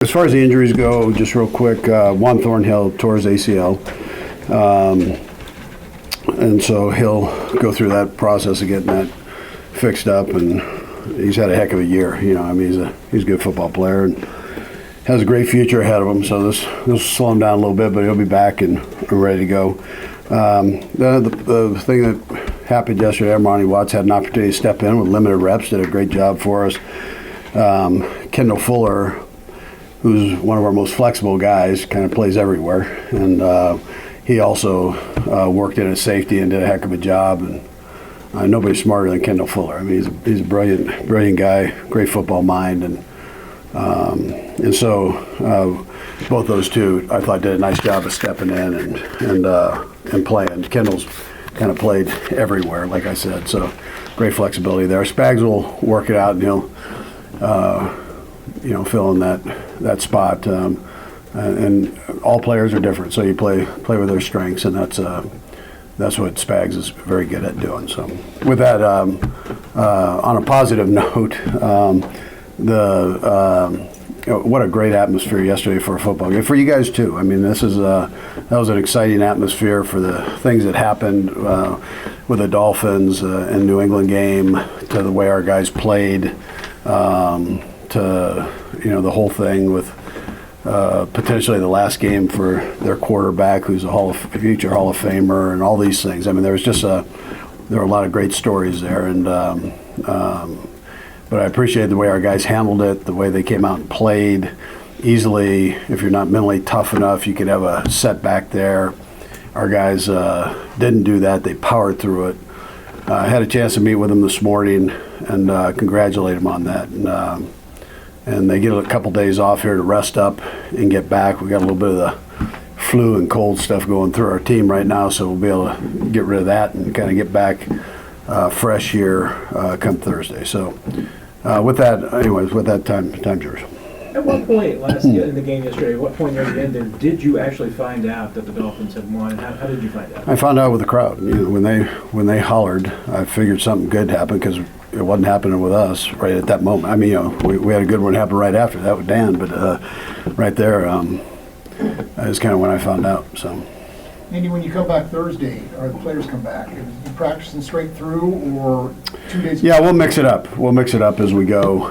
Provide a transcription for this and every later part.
As far as the injuries go, just real quick, Juan Thornhill tore his ACL. And so he'll go through that process of getting that fixed up, and he's had a heck of a year. He's a good football player and has a great future ahead of him. So this will slow him down a little bit, but he'll be back and ready to go. The thing that happened yesterday, Armani Watts had an opportunity to step in with limited reps, did a great job for us. Kendall Fuller, who's one of our most flexible guys, kind of plays everywhere, and he also worked in a safety and did a heck of a job. And nobody's smarter than Kendall Fuller. I mean, he's a brilliant guy, great football mind, and so both those two I thought did a nice job of stepping in and playing. Kendall's kind of played everywhere, like I said, so great flexibility there. Spags will work it out, and he'll fill in that spot. And all players are different, so you play with their strengths, and that's what Spags is very good at doing. So with that, on a positive note, what a great atmosphere yesterday for a football game, for you guys too. I mean, that was an exciting atmosphere for the things that happened with the Dolphins and New England game, to the way our guys played, to the whole thing with potentially the last game for their quarterback, who's a future Hall of Famer, and all these things. I mean, there were a lot of great stories there, and but I appreciate the way our guys handled it, the way they came out and played easily. If you're not mentally tough enough, you could have a setback there. Our guys didn't do that. They powered through it. I had a chance to meet with them this morning and congratulate them on that. And they get a couple days off here to rest up and get back. We got a little bit of the flu and cold stuff going through our team right now, so we'll be able to get rid of that and kind of get back fresh here come Thursday. So with that, time's yours. At what point in the game yesterday, at what point near the end then, did you actually find out that the Dolphins had won? How did you find out? I found out with the crowd. When they hollered, I figured something good happened, because it wasn't happening with us right at that moment. I mean, we had a good one happen right after that with Dan, but right there is kind of when I found out. So. Andy, when you come back Thursday, or the players come back, are you practicing straight through, or 2 days? Yeah, we'll mix it up. We'll mix it up as we go.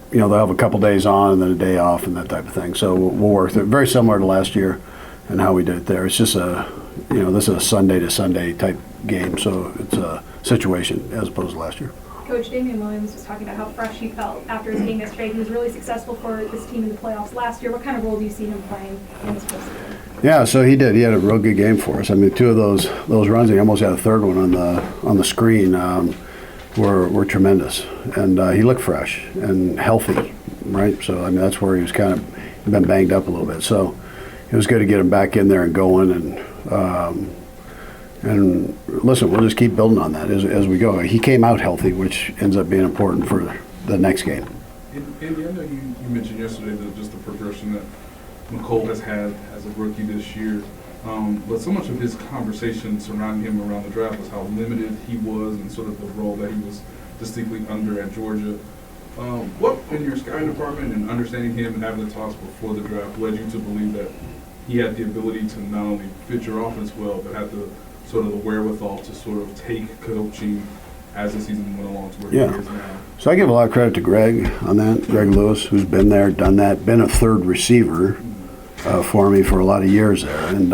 They'll have a couple days on and then a day off and that type of thing. So we'll work through it. Very similar to last year and how we did it there. It's just this is a Sunday to Sunday type game, so it's a situation as opposed to last year. Coach Damian Williams was talking about how fresh he felt after his game yesterday. He was really successful for this team in the playoffs last year. What kind of role do you see him playing in this postseason? Yeah, so he did. He had a real good game for us. I mean, two of those runs, he almost had a third one on the screen, were tremendous. And he looked fresh and healthy, right? So, I mean, that's where he was kind of been banged up a little bit. So it was good to get him back in there and going. And listen, we'll just keep building on that as we go. He came out healthy, which ends up being important for the next game. Andy, I know you mentioned yesterday just the progression that McCole has had as a rookie this year. But so much of his conversation surrounding him around the draft was how limited he was and sort of the role that he was distinctly under at Georgia. What, in your scouting department and understanding him and having the talks before the draft, led you to believe that he had the ability to not only fit your offense well, but had the sort of the wherewithal to sort of take coaching as the season went along to where he is now? So I give a lot of credit to Greg on that, Greg Lewis, who's been there, done that, been a third receiver for me for a lot of years there, and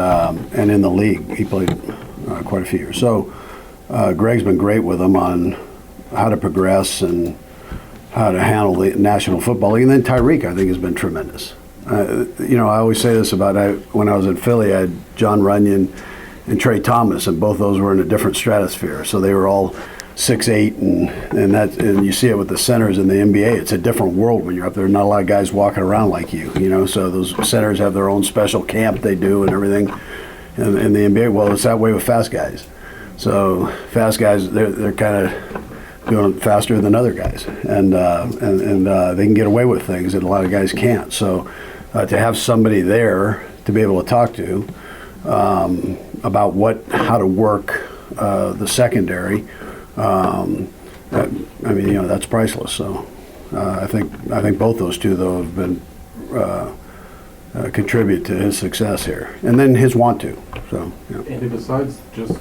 in the league. He played quite a few years. So Greg's been great with him on how to progress and how to handle the National Football League. And then Tyreek, I think, has been tremendous. I always say this about when I was in Philly, I had John Runyon and Trey Thomas, and both those were in a different stratosphere. So they were all 6'8", and you see it with the centers in the NBA. It's a different world when you're up there. Not a lot of guys walking around like you. So those centers have their own special camp they do and everything. In the NBA, well, it's that way with fast guys. So fast guys, they're kind of doing it faster than other guys, and they can get away with things that a lot of guys can't. So to have somebody there to be able to talk to about how to work the secondary, that's priceless. So I think both those two, though, have been contribute to his success here, and then his want to. So, yeah. Andy, besides just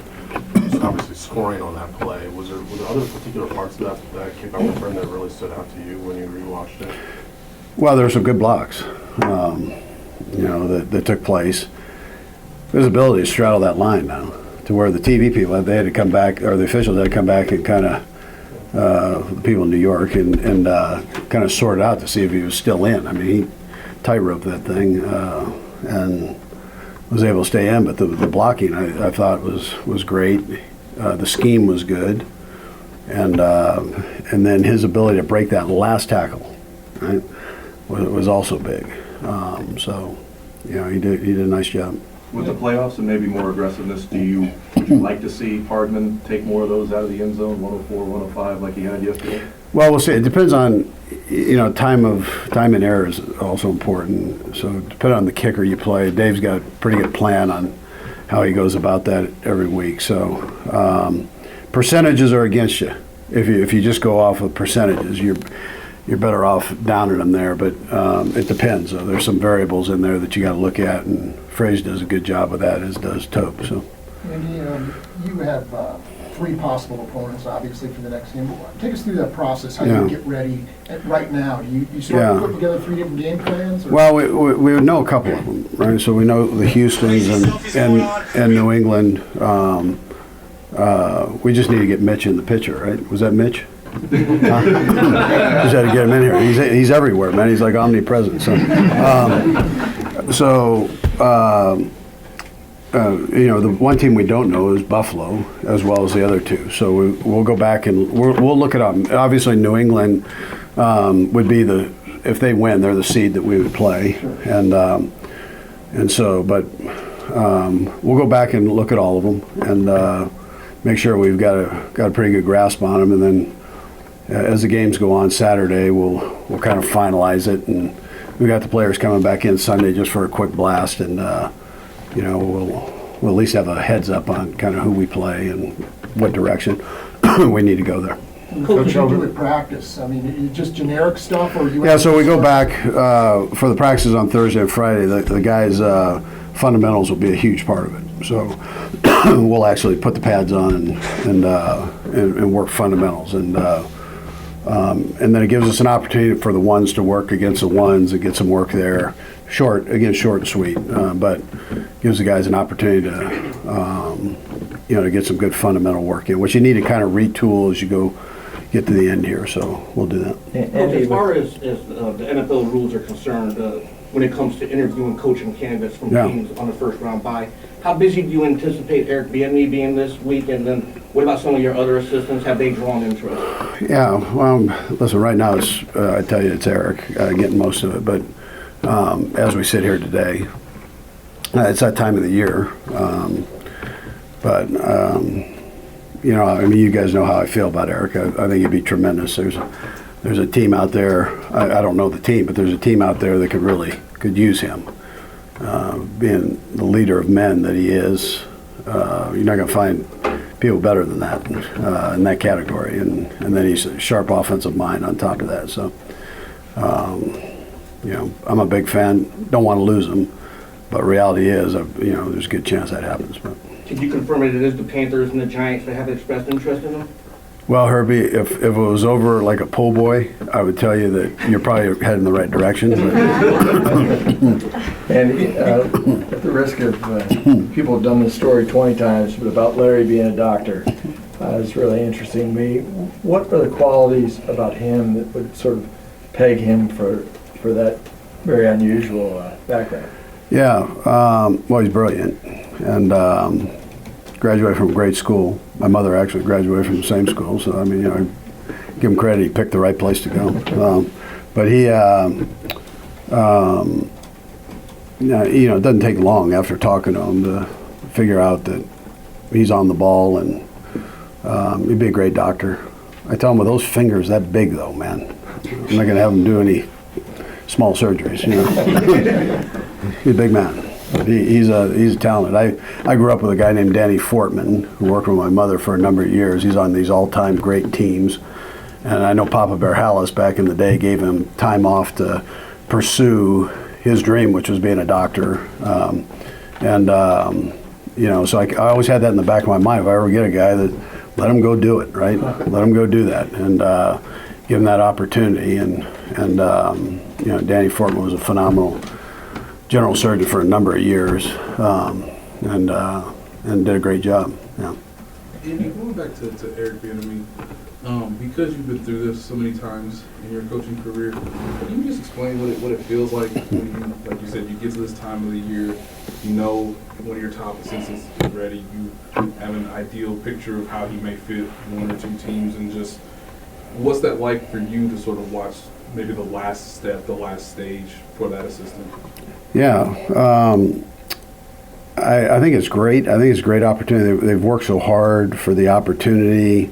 obviously scoring on that play, were there other particular parts of that kickoff return that really stood out to you when you rewatched it? Well, there were some good blocks, that took place. His ability to straddle that line now, to where the TV people, they had to come back, or the officials had to come back and kind of, the people in New York, and kind of sort it out to see if he was still in. I mean, he tightrope that thing and was able to stay in, but the blocking I thought was great. The scheme was good, and then his ability to break that last tackle, right, was also big. So, he did a nice job. With the playoffs and maybe more aggressiveness, would you like to see Hardman take more of those out of the end zone, 104, 105, like he had yesterday? Well, we'll see. It depends on, time and error is also important. So depending on the kicker you play, Dave's got a pretty good plan on how he goes about that every week. So percentages are against you. If you just go off of percentages, you're better off downing them there. But it depends. There's some variables in there that you got to look at, and Fraze does a good job of that, as does Tope. So. Andy, you have 3 possible opponents, obviously, for the next game. Take us through that process, how you get ready right now. Do you start putting together 3 different game plans? Or? Well, we know a couple of them, right? So we know the Houstons and New England. We just need to get Mitch in the picture, right? Was that Mitch? Just had to get him in here. He's everywhere, man. He's like omnipresent. The one team we don't know is Buffalo, as well as the other 2. So we'll go back and we'll look it up. Obviously, New England would be if they win, they're the seed that we would play, and so. But we'll go back and look at all of them and make sure we've got a pretty good grasp on them, and then as the games go on Saturday, we'll kind of finalize it, and we got the players coming back in Sunday just for a quick blast, and we'll at least have a heads up on kind of who we play and what direction we need to go there. What did you do at practice? I mean, just generic stuff, or you? Yeah, so we go back for the practices on Thursday and Friday. The guys' fundamentals will be a huge part of it. So we'll actually put the pads on and work fundamentals, and then it gives us an opportunity for the ones to work against the ones and get some work there. Short and sweet, but gives the guys an opportunity to get some good fundamental work in, which you need to kind of retool as you get to the end here. So we'll do that. Coach, as far as the NFL rules are concerned, when it comes to interviewing coaching candidates from teams on the first round bye, how busy do you anticipate Eric Bieniemy being this week? And then what about some of your other assistants? Have they drawn interest? Yeah, well, listen, right now I tell you it's Eric getting most of it, but as we sit here today, it's that time of the year. You guys know how I feel about Eric. I think he'd be tremendous. There's a team out there. I don't know the team, but there's a team out there that could use him. Being the leader of men that he is, you're not going to find people better than that in that category. And then he's a sharp offensive mind on top of that. So, I'm a big fan. Don't want to lose him, but reality is, there's a good chance that happens. But. Can you confirm that it is the Panthers and the Giants that have expressed interest in him? Well, Herbie, if it was over like a po' boy, I would tell you that you're probably heading in the right direction. And at the risk of people have done this story 20 times, but about Larry being a doctor, is really interesting to me. What are the qualities about him that would sort of peg him for that very unusual background? Yeah, well, he's brilliant, and graduated from a great school. My mother actually graduated from the same school, so I give him credit. He picked the right place to go. But he, it doesn't take long after talking to him to figure out that he's on the ball, and he'd be a great doctor. I tell him with those fingers that big, though, man, I'm not going to have him do any small surgeries. He's a big man. He's a talent. I grew up with a guy named Danny Fortman, who worked with my mother for a number of years. He's on these all-time great teams, And I know Papa Bear Hallis back in the day gave him time off to pursue his dream, which was being a doctor. So I always had that in the back of my mind. If I ever get a guy, that let him go do it, right? Let him go do that, and give him that opportunity. And Danny Fortman was a phenomenal general surgeon for a number of years, and did a great job. Yeah. Andy, going back to Eric Bieniemy, because you've been through this so many times in your coaching career, can you just explain what it feels like when you, like you said, you get to this time of the year, you know one of your top assistants is ready, you have an ideal picture of how he may fit one or two teams, and just what's that like for you to sort of watch maybe the last step, the last stage for that assistant? Yeah. I think it's great. I think it's a great opportunity. They've worked so hard for the opportunity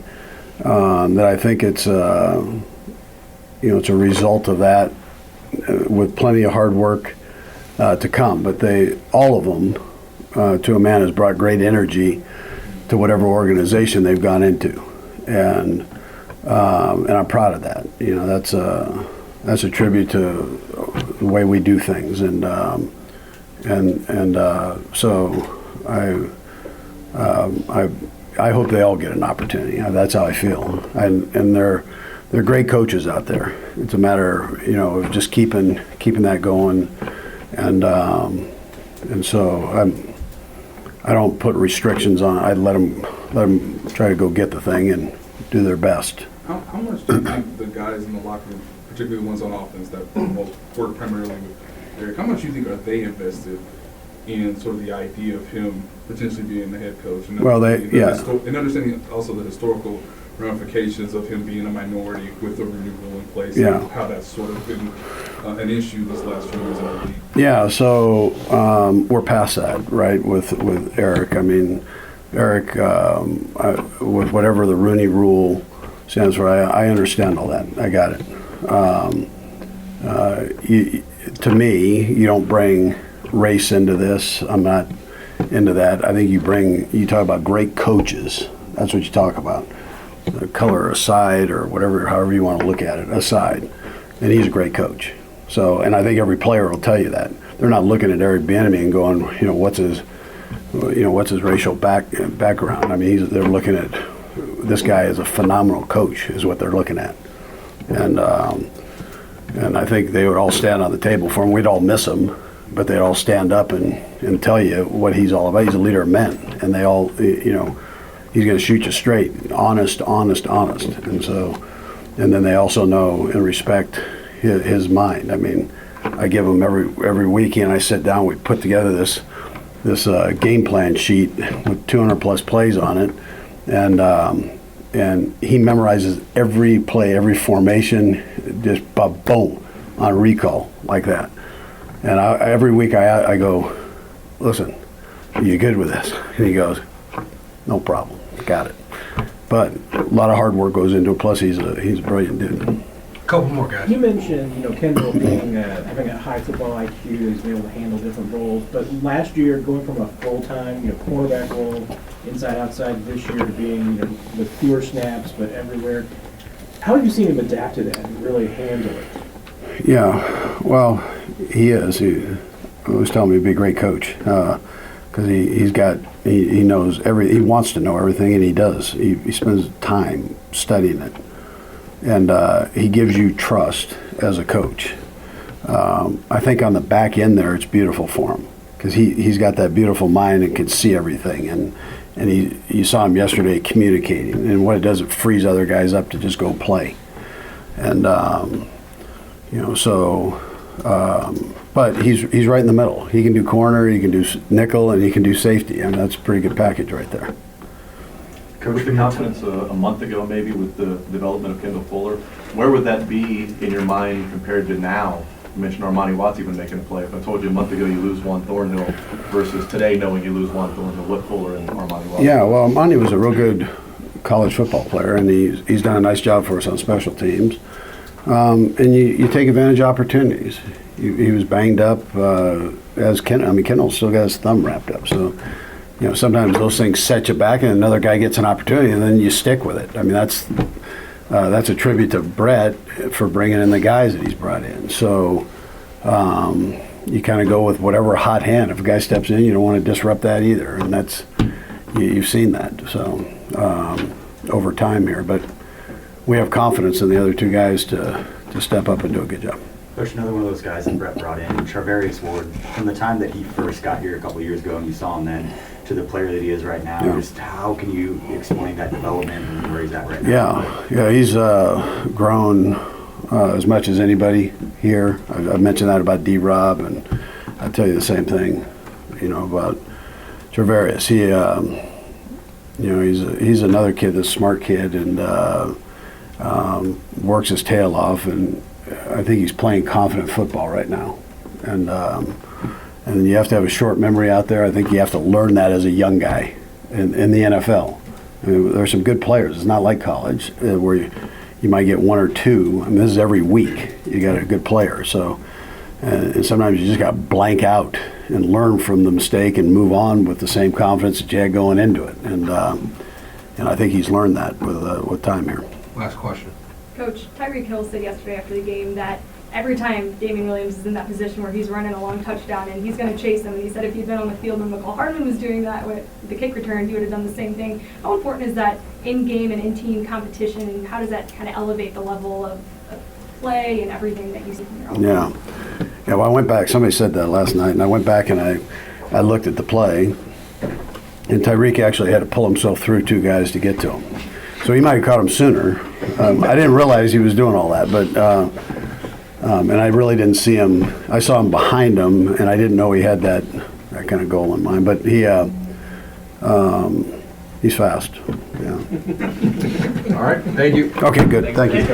that I think it's it's a result of that, with plenty of hard work to come. But all of them, to a man, has brought great energy to whatever organization they've gone into, and I'm proud of that. That's a tribute to the way we do things, so I hope they all get an opportunity. That's how I feel, and they're great coaches out there. It's a matter, of just keeping that going, and so I don't put restrictions on it. I let them try to go get the thing and do their best. How much do you think the guys in the locker room, particularly the ones on offense that work primarily with Eric, how much do you think are they invested in sort of the idea of him potentially being the head coach? And and understanding also the historical ramifications of him being a minority with the Rooney Rule in place, and how that's sort of been an issue this last few years in the league. Yeah, so we're past that, right, with Eric. I mean, Eric, with whatever the Rooney Rule stands for, I understand all that. I got it. To me, you don't bring race into this. I'm not into that. I think you talk about great coaches. That's what you talk about. The color aside, or whatever, however you want to look at it, aside. And he's a great coach. So, and I think every player will tell you that. They're not looking at Eric Bieniemy and going, what's his racial background. I mean, they're looking at, this guy is a phenomenal coach, is what they're looking at. And I think they would all stand on the table for him. We'd all miss him, but they'd all stand up and tell you what he's all about. He's a leader of men, and they all, he's going to shoot you straight, honest. And then they also know and respect his mind. I mean, I give him every weekend. I sit down, we put together this game plan sheet with 200 plus plays on it, and he memorizes every play, every formation, just boom, on recall like that. And every week I go, listen, are you good with this? And he goes, no problem, got it. But a lot of hard work goes into it. Plus, he's a brilliant dude. Couple more guys. You mentioned, Kendall being having a high football IQ, he's been able to handle different roles. But last year, going from a full-time, cornerback role, inside outside, this year to being, with fewer snaps but everywhere. How have you seen him adapt to that and really handle it? Yeah, well, he is. He was telling me he'd be a great coach because he knows he wants to know everything, and he does. He spends time studying it. And he gives you trust as a coach. I think on the back end there, it's beautiful for him because he's got that beautiful mind and can see everything. And you saw him yesterday communicating. And what it does, it frees other guys up to just go play. And but he's right in the middle. He can do corner, he can do nickel, and he can do safety. I mean, that's a pretty good package right there. Coach, the confidence a month ago maybe with the development of Kendall Fuller, where would that be in your mind compared to now? You mentioned Armani Watts even making a play. If I told you a month ago you lose Juan Thornhill versus today knowing you lose Juan Thornhill, what Fuller and Armani Watts? Yeah, well, Armani was a real good college football player, and he's done a nice job for us on special teams. And you take advantage of opportunities. He was banged up as Kendall. I mean, Kendall still got his thumb wrapped up, so sometimes those things set you back, and another guy gets an opportunity, and then you stick with it. I mean, that's that's a tribute to Brett for bringing in the guys that he's brought in. So you kind of go with whatever hot hand. If a guy steps in, you don't want to disrupt that either, and that's you've seen that. So over time here, but we have confidence in the other two guys to step up and do a good job. Coach, another one of those guys that Brett brought in, Charvarius Ward, from the time that he first got here a couple of years ago and you saw him then to the player that he is right now, just how can you explain that development and where he's at right now? Yeah, he's grown as much as anybody here. I've mentioned that about D-Rob, and I tell you the same thing, about Charvarius. He's another kid, this smart kid, and works his tail off, and I think he's playing confident football right now. And you have to have a short memory out there. I think you have to learn that as a young guy in the NFL. I mean, there's some good players. It's not like college where you might get one or two. I mean, this is every week. You got a good player. So, and sometimes you just got to blank out and learn from the mistake and move on with the same confidence that you had going into it. And I think he's learned that with time here. Last question. Coach, Tyreek Hill said yesterday after the game that every time Damian Williams is in that position where he's running a long touchdown and he's going to chase him, and he said if he'd been on the field when McCall Hardman was doing that with the kick return, he would have done the same thing. How important is that in-game and in-team competition, and how does that kind of elevate the level of play and everything that you see from your own? Yeah, well, I went back. Somebody said that last night, and I went back and I looked at the play, and Tyreek actually had to pull himself through two guys to get to him. So he might have caught him sooner. I didn't realize he was doing all that, but and I really didn't see him. I saw him behind him, and I didn't know he had that kind of goal in mind. But he's fast. Yeah. All right, thank you. Okay, good. Thank you.